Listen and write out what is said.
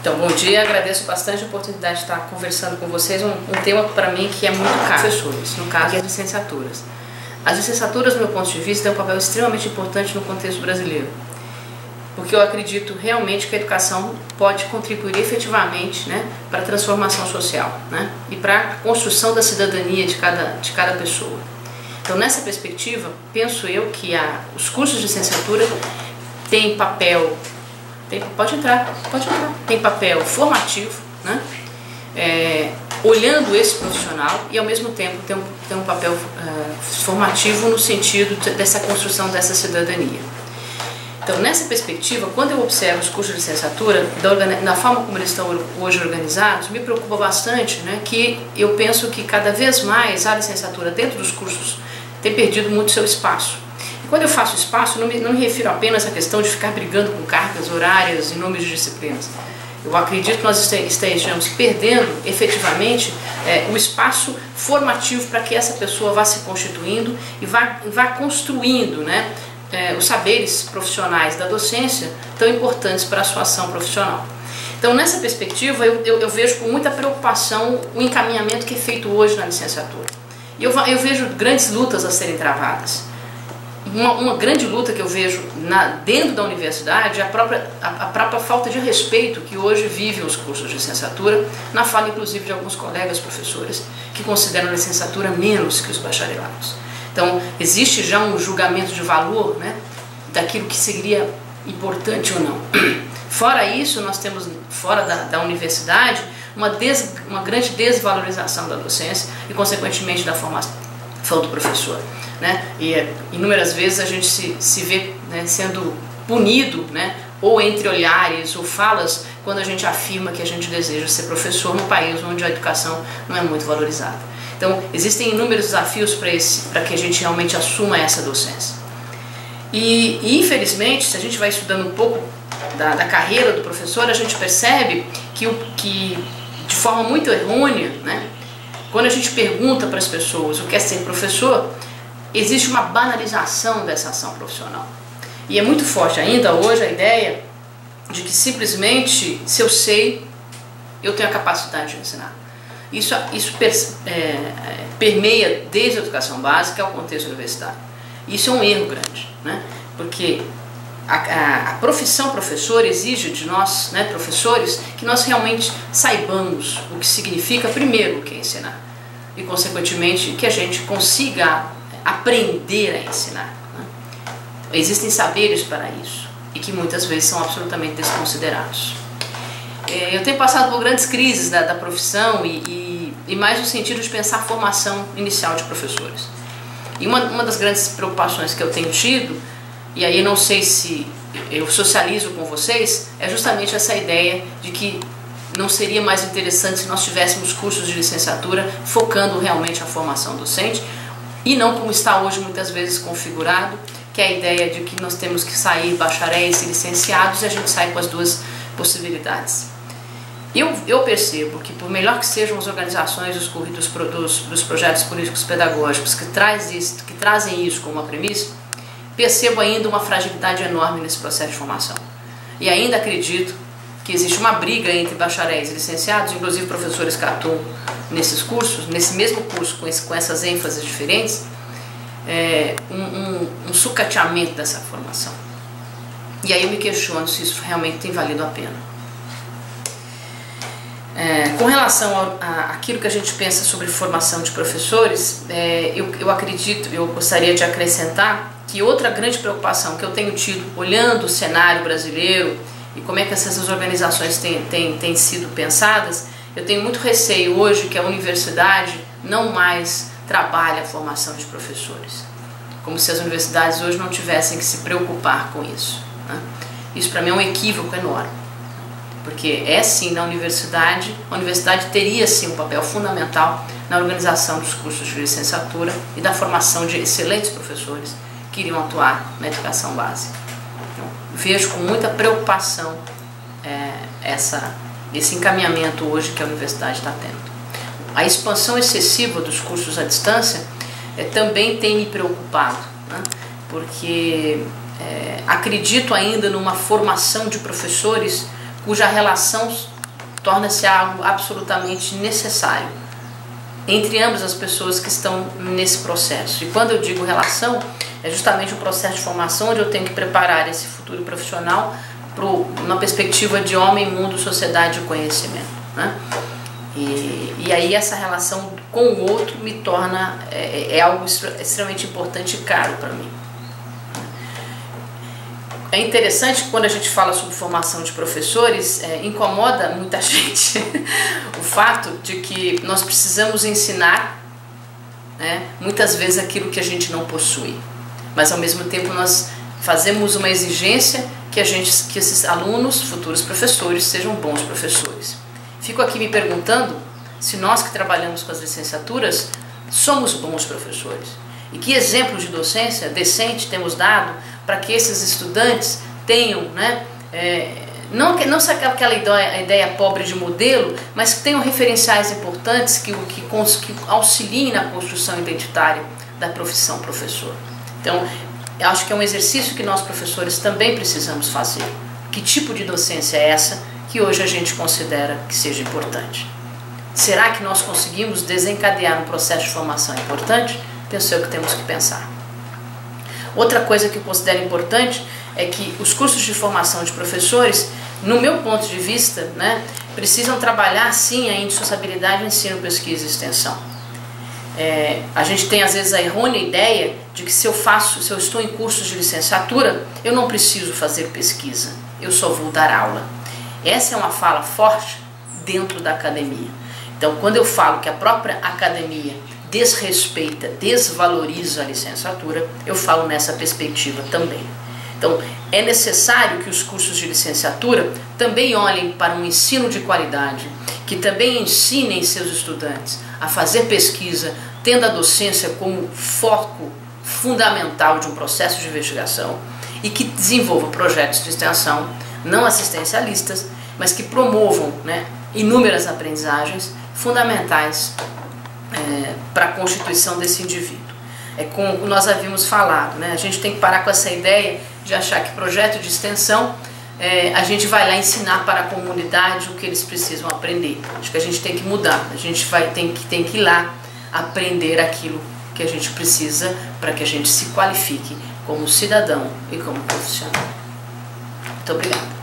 Então, bom dia, agradeço bastante a oportunidade de estar conversando com vocês um tema para mim que é muito caro, professores, no caso das licenciaturas. As licenciaturas, do meu ponto de vista, têm um papel extremamente importante no contexto brasileiro, porque eu acredito realmente que a educação pode contribuir efetivamente, né, para a transformação social, né, e para a construção da cidadania de cada pessoa. Então, nessa perspectiva, penso eu que os cursos de licenciatura têm papel... Pode entrar. Tem papel formativo, né? Olhando esse profissional e ao mesmo tempo tem um papel formativo no sentido dessa construção dessa cidadania. Então, nessa perspectiva, quando eu observo os cursos de licenciatura, na forma como eles estão hoje organizados, me preocupa bastante, né, que eu penso que cada vez mais a licenciatura dentro dos cursos tem perdido muito seu espaço. E quando eu faço espaço, não me refiro apenas à questão de ficar brigando com cargas horárias em nome de disciplinas. Eu acredito que nós estejamos perdendo efetivamente o espaço formativo para que essa pessoa vá se constituindo e vá construindo, né, os saberes profissionais da docência tão importantes para a sua ação profissional. Então, nessa perspectiva, eu vejo com muita preocupação o encaminhamento que é feito hoje na licenciatura. E eu vejo grandes lutas a serem travadas. Uma grande luta que eu vejo dentro da universidade é a própria falta de respeito que hoje vivem os cursos de licenciatura, na fala inclusive de alguns colegas professores que consideram a licenciatura menos que os bacharelados. Então, existe já um julgamento de valor, né, daquilo que seria importante ou não. Fora isso, nós temos, fora da universidade, uma grande desvalorização da docência e, consequentemente, da formação do professor, né? E inúmeras vezes a gente se vê, né, sendo punido, né, ou entre olhares ou falas, quando a gente afirma que a gente deseja ser professor num país onde a educação não é muito valorizada. Então, existem inúmeros desafios para que a gente realmente assuma essa docência. E infelizmente, se a gente vai estudando um pouco da carreira do professor, a gente percebe que de forma muito errônea, né, quando a gente pergunta para as pessoas o que é ser professor, existe uma banalização dessa ação profissional. E é muito forte ainda hoje a ideia de que simplesmente, se eu sei, eu tenho a capacidade de ensinar. Isso permeia desde a educação básica ao contexto universitário. Isso é um erro grande, né? Porque a profissão professor exige de nós, né, professores, que nós realmente saibamos o que significa, primeiro, o que é ensinar. E, consequentemente, que a gente consiga aprender a ensinar, né? Existem saberes para isso e que muitas vezes são absolutamente desconsiderados. Eu tenho passado por grandes crises da profissão e mais no sentido de pensar a formação inicial de professores. E uma das grandes preocupações que eu tenho tido, e aí não sei se eu socializo com vocês, é justamente essa ideia de que não seria mais interessante se nós tivéssemos cursos de licenciatura focando realmente a formação docente e não como está hoje muitas vezes configurado, que é a ideia de que nós temos que sair bacharéis e licenciados e a gente sai com as duas possibilidades. Eu percebo que, por melhor que sejam as organizações dos projetos políticos pedagógicos que trazem isso como uma premissa, percebo ainda uma fragilidade enorme nesse processo de formação. E ainda acredito que existe uma briga entre bacharéis e licenciados, inclusive professores que atuam nesses cursos, nesse mesmo curso com essas ênfases diferentes, um sucateamento dessa formação. E aí eu me questiono se isso realmente tem valido a pena. Com relação àquilo que a gente pensa sobre formação de professores, eu gostaria de acrescentar que outra grande preocupação que eu tenho tido olhando o cenário brasileiro e como é que essas organizações têm sido pensadas, eu tenho muito receio hoje que a universidade não mais trabalhe a formação de professores, como se as universidades hoje não tivessem que se preocupar com isso, né? Isso para mim é um equívoco enorme, porque sim, a universidade teria sim um papel fundamental na organização dos cursos de licenciatura e da formação de excelentes professores que iriam atuar na educação básica. Então, vejo com muita preocupação esse encaminhamento hoje que a universidade está tendo. A expansão excessiva dos cursos à distância também tem me preocupado, né? Porque acredito ainda numa formação de professores cuja relação torna-se algo absolutamente necessário entre ambas as pessoas que estão nesse processo. E quando eu digo relação, é justamente um processo de formação onde eu tenho que preparar esse futuro profissional para uma perspectiva de homem, mundo, sociedade e conhecimento, né? E aí essa relação com o outro me torna algo extremamente importante e caro para mim. É interessante que quando a gente fala sobre formação de professores, incomoda muita gente o fato de que nós precisamos ensinar, né, muitas vezes aquilo que a gente não possui, mas ao mesmo tempo nós fazemos uma exigência que esses alunos, futuros professores, sejam bons professores. Fico aqui me perguntando se nós que trabalhamos com as licenciaturas somos bons professores. E que exemplo de docência decente temos dado para que esses estudantes tenham, né, não só aquela ideia pobre de modelo, mas que tenham referenciais importantes que auxiliem na construção identitária da profissão professor. Então, eu acho que é um exercício que nós professores também precisamos fazer. Que tipo de docência é essa que hoje a gente considera que seja importante? Será que nós conseguimos desencadear um processo de formação importante? Penso eu que temos que pensar. Outra coisa que eu considero importante é que os cursos de formação de professores, no meu ponto de vista, né, precisam trabalhar sim a indissociabilidade ensino, pesquisa e extensão. A gente tem às vezes a errônea ideia de que se eu estou em cursos de licenciatura, eu não preciso fazer pesquisa, eu só vou dar aula. Essa é uma fala forte dentro da academia. Então, quando eu falo que a própria academia desrespeita, desvaloriza a licenciatura, eu falo nessa perspectiva também. Então, é necessário que os cursos de licenciatura também olhem para um ensino de qualidade, que também ensinem seus estudantes a fazer pesquisa, tendo a docência como foco fundamental de um processo de investigação, e que desenvolvam projetos de extensão não assistencialistas, mas que promovam, né, inúmeras aprendizagens fundamentais para a constituição desse indivíduo. Como nós havíamos falado, né, a gente tem que parar com essa ideia de achar que projeto de extensão a gente vai lá ensinar para a comunidade o que eles precisam aprender. Acho que a gente tem que mudar, a gente tem que ir lá aprender aquilo que a gente precisa para que a gente se qualifique como cidadão e como profissional. Muito obrigada.